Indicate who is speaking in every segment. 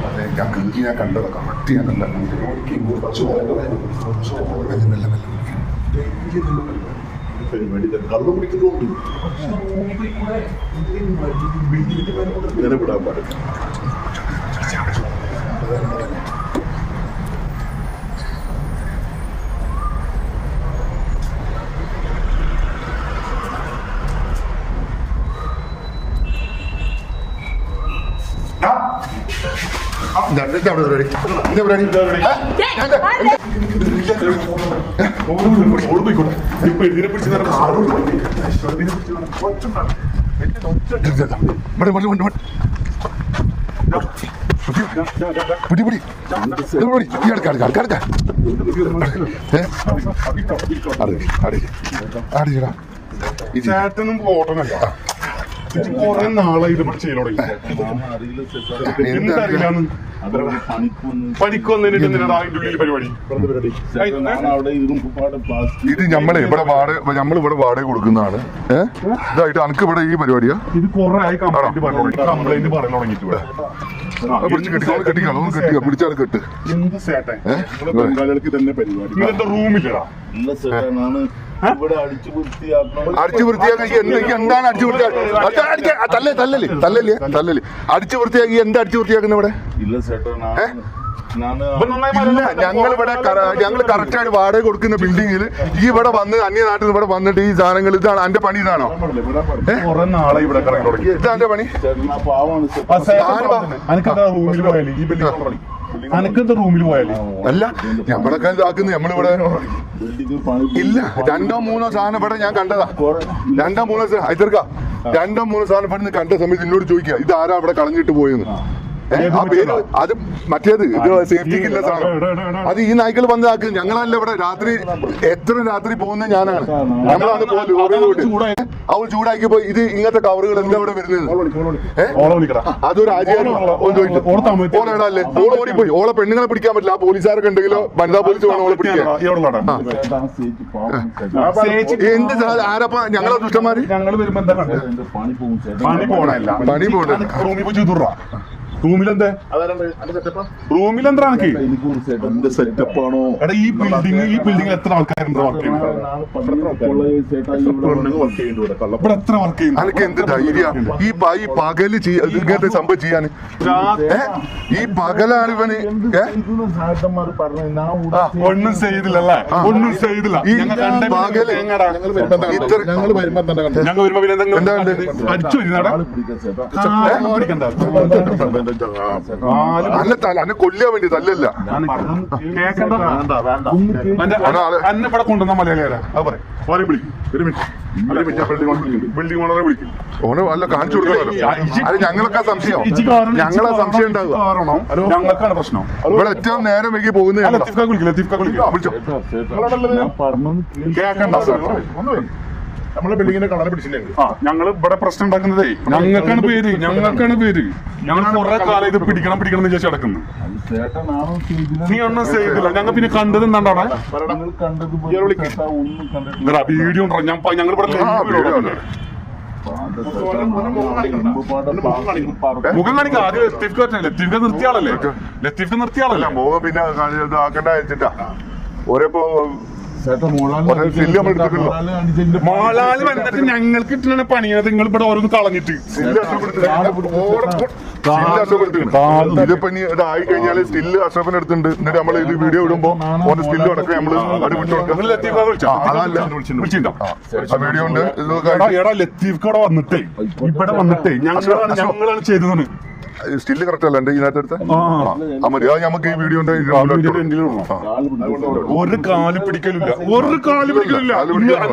Speaker 1: അതെ ഞാൻ കണ്ടത് കറക്റ്റ് ഞാൻ കണ്ട
Speaker 2: പരിപാടി കള്ളം കുടിക്കുന്നുണ്ട് ഇങ്ങനെ വിടാൻ പാടില്ല. ഇതിനെ പിടിച്ച് ചേട്ടനും ഓട്ടനല്ല കുറെ നാളായി ഇത് ചെയ്യൽ തുടങ്ങി. പരിപാടി
Speaker 1: ഇത് നമ്മളിവിടെ വാടക കൊടുക്കുന്നതാണ്. ഇതായിട്ട് അനക്ക് ഇവിടെ ഈ പരിപാടിയാ.
Speaker 2: ഇത് കുറെ ആയി കംപ്ലൈന്റ് പറയാൻ തുടങ്ങിയിട്ട്
Speaker 1: പിടിച്ചാൽ കെട്ട്.
Speaker 2: എന്ത് സേട്ടെ ബംഗാളികൾക്ക് തന്നെ പരിപാടി. ഇങ്ങനത്തെ റൂമില്ലടാ
Speaker 1: അടിച്ചു വൃത്തിയാക്കി എന്താണ് അടിച്ചു വൃത്തിയാക്കി തല്ലല്ലേ അടിച്ചു വൃത്തിയാക്കി എന്താ അടിച്ചു വൃത്തിയാക്കുന്ന ഇവിടെ? ഞങ്ങൾ കറക്റ്റായിട്ട് വാടക കൊടുക്കുന്ന ബിൽഡിങ്ങിൽ ഈ ഇവിടെ വന്ന് അന്യനാട്ടിൽ ഇവിടെ വന്നിട്ട് ഈ സാധനങ്ങൾ ഇതാണ് എന്റെ പണി. ഇതാണോ ഇതാന്റെ പണി?
Speaker 2: അനക്കത്തെ റൂമിൽ പോയാലേ
Speaker 1: അല്ല നമ്മളൊക്കെ ഇതാക്കുന്നത് നമ്മളിവിടെ ഇല്ല. 2-3 സാധനം ഇവിടെ ഞാൻ കണ്ടതാ. 2-3 സാധനം ഇവിടെ കണ്ട സമയത്ത് എന്നോട് ചോദിക്കുക ഇത് ആരാ ഇവിടെ കളഞ്ഞിട്ട് പോയെന്ന്. ആ പേര് അത് മറ്റേത് ഇത് സേഫ്റ്റിക്കില്ല സാധനം. അത് ഈ നായ്ക്കൾ വന്നതാക്ക്. ഞങ്ങളല്ല ഇവിടെ രാത്രി രാത്രി പോകുന്നത് ഞാനാണ്. നമ്മളാണ് അവൾ ചൂടാക്കി പോയി. ഇത് ഇങ്ങനത്തെ കവറുകൾ എന്താ ഇവിടെ വരുന്നത്? അതൊരു ആചാരമല്ലേ? ഓളെ ഓടിപ്പോയി. ഓളെ പെണ്ണുങ്ങളെ പിടിക്കാൻ പറ്റില്ല. ആ പോലീസുകാരൊക്കെ ഉണ്ടെങ്കിലോ വനിതാ പോലീസ് വേണം ഓളെ പിടിക്കാൻ. എന്ത് ആരപ്പ ഞങ്ങളെ ദുഷ്ടന്മാര് പണി പോകണ
Speaker 2: റൂമിലെന്താ സെറ്റപ്പാണോ? എടാ ഈ ബിൽഡിംഗിൽ എത്ര ആൾക്കാരുണ്ട് വർക്ക് ചെയ്യുന്നത്? ഇവിടെ എത്ര വർക്ക് ചെയ്യുന്നു?
Speaker 1: അനക്ക് എന്ത് ധൈര്യം ഈ പകല് ഇങ്ങനത്തെ സംഭവം ചെയ്യാൻ? ഈ പകലാണ് ഇവന്
Speaker 2: ഒന്നും ചെയ്തില്ലല്ലേ? ഒന്നും ചെയ്തില്ല. ഈ പകല് ഞങ്ങൾ വരുമ്പോ എന്താ അടിച്ചു
Speaker 1: അന്നെ കൊല്ലാൻ വേണ്ടി തല്ലല്ല.
Speaker 2: അന്നെ ഇവിടെ കൊണ്ടുവന്ന മലയാളിയാരാ? അത് പറയാം. ബിൽഡിംഗ് ഓണറെ വിളിക്കും.
Speaker 1: ഓനെ വല്ല കാണിച്ചു കൊടുക്കണല്ലോ. അത് ഞങ്ങളൊക്കെ സംശയം ഉണ്ടാവുക.
Speaker 2: ഞങ്ങൾക്കാണ് പ്രശ്നം.
Speaker 1: ഇവിടെ ഏറ്റവും നേരം വൈകി പോകുന്നത്
Speaker 2: നമ്മളെ ബിൽഡിങ്ങിന്റെ കളർ പിടിച്ചില്ലേ? ഞങ്ങൾ ഇവിടെ പ്രശ്നം ഉണ്ടാക്കുന്നതേ ഞങ്ങൾക്കാണ് പേര്. ഞങ്ങൾ കുറെ കാലം ഇത് പിടിക്കണം എന്ന് വിചാരിച്ചു നടക്കുന്നു. നീ ഒന്നും ചെയ്തില്ല. ഞങ്ങൾ പിന്നെ കണ്ടത് എന്താ വീഡിയോ ഞങ്ങൾ ഇവിടെ മുഖം കാണിക്കാം. ആദ്യം ലത്തീഫ്ക്ക് നിർത്തിയാളല്ലേ
Speaker 1: മുഖം പിന്നെ ആക്കണ്ട വെച്ചിട്ടാ ഓരോപ്പോ
Speaker 2: മോളാല് വന്നിട്ട് ഞങ്ങൾക്ക് ഇട്ടാണ് പണിയത്. നിങ്ങൾ ഇവിടെ ഓരോന്ന് കളഞ്ഞിട്ട്
Speaker 1: ഇതിപ്പോ ഇതായി കഴിഞ്ഞാല് സ്റ്റില്ല് അഷ്റഫിന് എടുത്തിട്ടുണ്ട്. എന്നിട്ട് നമ്മൾ ഇത് വീഡിയോ ഇടുമ്പോ ഓന്റെ സ്റ്റില്ല് അടക്കം നമ്മള് അടിപിട്ട് വീഡിയോ ഉണ്ട്.
Speaker 2: എടാ ലത്തീഫ് ഇവിടെ വന്നിട്ടേ ഞങ്ങളാണ് ചെയ്തത്.
Speaker 1: സ്റ്റില്ല് കറക്റ്റ് അല്ല എന്റെ ഇതിനകത്ത് മതി. അത് നമുക്ക് ഈ വീഡിയോ
Speaker 2: ഒരു കാല് പിടിക്കലില്ല.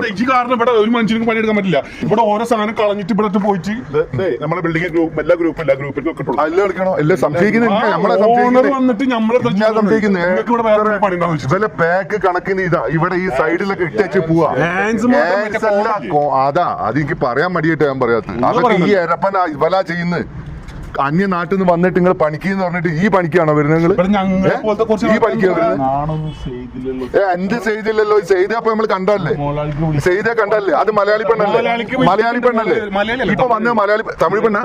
Speaker 2: ഈ കാരണം ഇവിടെ ഒരു മനുഷ്യനും പണിയെടുക്കാൻ പറ്റില്ല. ഇവിടെ ഓരോ സാധനം കളഞ്ഞിട്ട് ഇവിടെ പോയിട്ട് നമ്മളെ ബിൽഡിംഗ് എല്ലാ ഗ്രൂപ്പിലും
Speaker 1: എല്ലാം സംശയിക്കുന്നത്
Speaker 2: വന്നിട്ട് നമ്മളെ
Speaker 1: പാക്ക് കണക്കിന് ഇതാ ഇവിടെ ഈ സൈഡിലൊക്കെ ഇട്ടേച്ച് പോവാ. അതാ അത് എനിക്ക് പറയാൻ മടിയായിട്ട് ഞാൻ പറയാത്തത്. അതൊക്കെ ഈ എരപ്പന ഇവലാ ചെയ്യുന്നത്. അന്യ നാട്ടിൽ നിന്ന് വന്നിട്ട് നിങ്ങൾ പണിക്കെന്ന് പറഞ്ഞിട്ട് ഈ പണിക്കാണോ വരുന്നത് നിങ്ങൾ?
Speaker 2: ഇവിടെ ഞങ്ങളെ പോലത്തെ കുറച്ച്
Speaker 1: ഈ പണിക്കാ വരുന്നത്? എന്ത് ചെയ്തില്ലല്ലോ? ചെയ്ത അപ്പൊ നമ്മൾ കണ്ടല്ലേ? ചെയ്ത കണ്ടല്ലേ? അത് മലയാളി പെണ്ണല്ലേ? മലയാളി പെണ്ണല്ലേ? ഇപ്പൊ വന്ന മലയാളി തമിഴ് പെണ്ണ?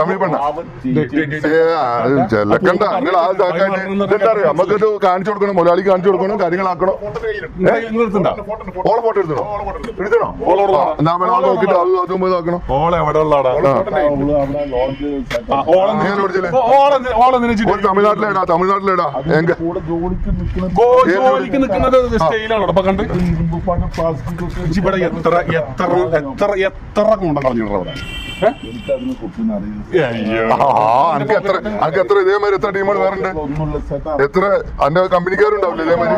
Speaker 1: തമിഴ് പെണ്ണ? ചെല്ലക്കണ്ട. നിങ്ങൾ ആ ഇതെന്താ അറിയാം, നമുക്കിത് കാണിച്ചു കൊടുക്കണം, മലയാളി കാണിച്ചു കൊടുക്കണം, കാര്യങ്ങളാക്കണം. ഓളെ ഫോട്ടോ എടുത്തണോ? എടുത്തണോ? എന്നാ വേണം നോക്കിട്ട് അത് അതും ഇതാക്കണം. ഒരു തമിഴ്നാട്ടിലേടാ, തമിഴ്നാട്ടിലേടാ. അനക്ക് എത്ര ഇതേമാതിരി എത്ര ടീമുകൾ വേറുണ്ട്? എത്ര അന്റെ കമ്പനിക്കാരുണ്ടാവില്ല ഇതേമാതിരി?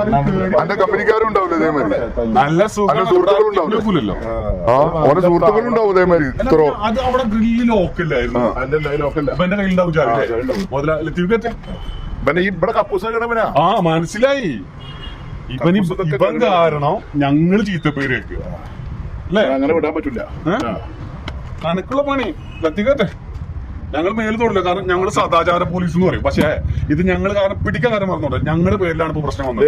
Speaker 1: അന്റെ കമ്പനിക്കാരുണ്ടാവില്ല ഇതേമാതിരി?
Speaker 2: നല്ല
Speaker 1: സുഹൃത്തുക്കളുണ്ടാവില്ല? ആ, ഓരോ സുഹൃത്തുക്കളുണ്ടാവും ഇതേമാതിരി. ഇത്ര
Speaker 2: അത് അവിടെ ഗ്രില്ല് ലോക്കല്ലായിരുന്നു. എന്റെ കയ്യിലുണ്ടാവും
Speaker 3: ഇവിടെ കപ്പൂസ കിടവനാ.
Speaker 2: ആ, മനസ്സിലായി. ഇവൻ കാരണം ഞങ്ങള് ചീത്തപ്പേര് വെക്കുക അല്ലേ?
Speaker 3: അങ്ങനെ വിടാൻ പറ്റില്ല.
Speaker 2: കണക്കുള്ള പണി കത്തിക്കട്ടെ. ഞങ്ങൾ മേല് തൊടില്ല, കാരണം ഞങ്ങൾ സദാചാര പോലീസ് എന്ന് പറയും. പക്ഷേ ഇത് ഞങ്ങൾ കാരണം പിടിക്കാൻ കാര്യം പറഞ്ഞോട്ടെ, ഞങ്ങളുടെ പേരിലാണ് ഇപ്പൊ പ്രശ്നം വന്നത്.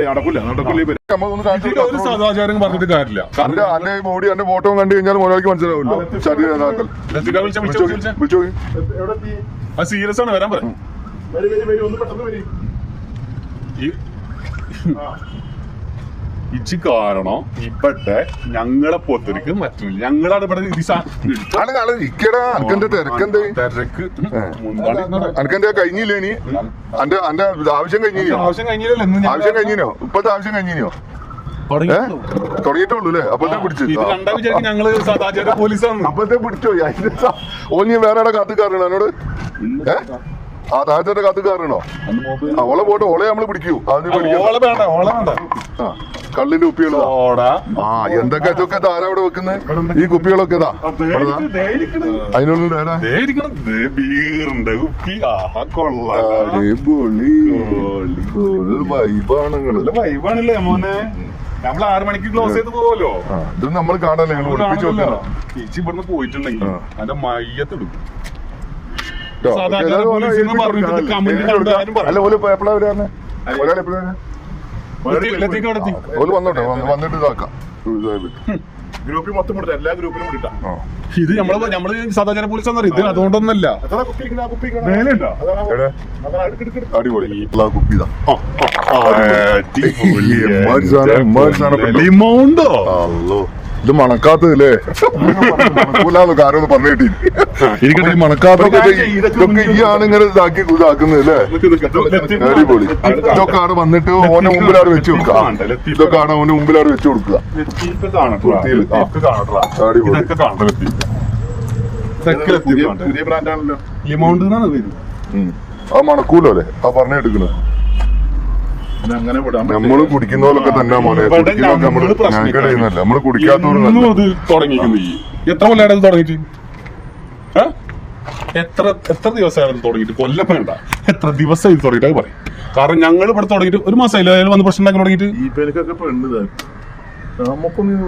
Speaker 2: ഒരു സദാചാരം പറഞ്ഞിട്ട് കാര്യമില്ല.
Speaker 1: അന്റെ ബോഡി അന്റെ ഫോട്ടോ കണ്ടു കഴിഞ്ഞാൽ മുതലാളിക്ക് മനസ്സിലാവുമല്ലോ.
Speaker 2: അത് സീരിയസ് ആണ്, വരാൻ പറയാം. ഇച്ചി കാരണം ഇവിടെ ഞങ്ങളെ പൊത്തിരിക്ക് മറ്റില്ല. ഞങ്ങളാണ് ഇവിടെ
Speaker 1: തിരക്കെന്ത് അനക്കെന്താ കഴിഞ്ഞില്ലേ? നീ അന്റെ ആവശ്യം കഴിഞ്ഞോ? ആവശ്യം കഴിഞ്ഞോ? ഇപ്പത്തെ ആവശ്യം കഴിഞ്ഞോ? തുടങ്ങിയിട്ടുള്ളൂ അല്ലേ? അപ്പത്തെ പിടിച്ചു.
Speaker 2: ഞങ്ങള് സദാചാര പോലീസാണ്.
Speaker 1: അപ്പത്തെ പിടിച്ചോ? ഓ, നീ വേറെ എവിടെ കാത്തുകാരണോ എന്നോട്? ആ താഴത്തെ കാത്തുകാരണോ? ഓളെ പോട്ടെ, ഓളെ നമ്മള് പിടിക്കൂ. കള്ളിന്റെ കുപ്പികളാ. ആ, എന്തൊക്കെ ഇതൊക്കെ ആരാ അവിടെ വെക്കുന്നത്? ഈ കുപ്പികളൊക്കെ ഇതാ അതിനുള്ള
Speaker 2: വൈബാണല്ലേ മോനെ? നമ്മൾ 6 മണിക്ക് ക്ലോസ് ചെയ്ത് പോവല്ലോ.
Speaker 1: ഇത് നമ്മൾ കാണല്ലേ?
Speaker 2: ചേച്ചി ഇവിടുന്ന് പോയിട്ടുണ്ടെങ്കിൽ അതിന്റെ മയ്യത്തെടുക്കും.
Speaker 1: അല്ല, ഓല് എപ്പോഴാ വരാ? ഒരാൾ എപ്പോഴാ വന്നോട്ടെ, വന്നിട്ട് ഇതാക്കാം.
Speaker 3: ഗ്രൂപ്പിൽ മൊത്തം കൊടുത്ത എല്ലാ ഗ്രൂപ്പിലും കൊടുത്താ.
Speaker 2: ഇത് നമ്മള് സദാചാര പോലീസ് എന്ന് പറയും. അതുകൊണ്ടൊന്നല്ല.
Speaker 1: അടിപൊളി കുപ്പിതാ.
Speaker 2: ലിമോണ്ടോ?
Speaker 1: ഇത് മണക്കാത്തല്ലേ? മണക്കൂലാന്ന് കാര്യം പറഞ്ഞു കിട്ടി. മണക്കാത്തൊക്കെ ഇതൊക്കെ ഈ ആണ് ഇങ്ങനെ ഇതാക്കുന്നത് അല്ലേ? അടിപൊളി. ഇതൊക്കെ അവിടെ വന്നിട്ട് ഓന്റെ മുമ്പിലാട് വെച്ച് കൊടുക്കുക. ഇതൊക്കെ ആണ് ഓന്റെ മുമ്പിലാട് വെച്ച് കൊടുക്കുക. അടിപൊളി.
Speaker 3: പുതിയ ബ്രാൻഡാണല്ലോ
Speaker 2: ലിമോണ്ട് എന്നാണ് പേര്.
Speaker 1: ആ മണക്കൂലോ അല്ലേ? ആ പറഞ്ഞെടുക്കുന്നത്
Speaker 3: അങ്ങനെ
Speaker 1: നമ്മള് കുടിക്കുന്ന പോലൊക്കെ തന്നെ മോനെ. ഞങ്ങൾക്കിടയിന്നല്ല, നമ്മള് കുടിക്കാത്തവരല്ല.
Speaker 2: തുടങ്ങിയിരിക്കുന്നു. എത്ര കൊല്ലം തുടങ്ങിയിട്ട്? എത്ര ദിവസമായിരുന്നു തുടങ്ങിയിട്ട്? കൊല്ലം വേണ്ട, എത്ര ദിവസം ഇത് തുടങ്ങിയിട്ട് പറയും. കാരണം ഞങ്ങൾ ഇവിടെ തുടങ്ങിയിട്ട് 1 മാസമായില്ല. അയാൾ വന്ന് പ്രശ്നം ഉണ്ടാക്കി തുടങ്ങിയിട്ട്.
Speaker 3: ഈ പേനക്കൊക്കെ പെണ്ണ് നമുക്കൊന്നും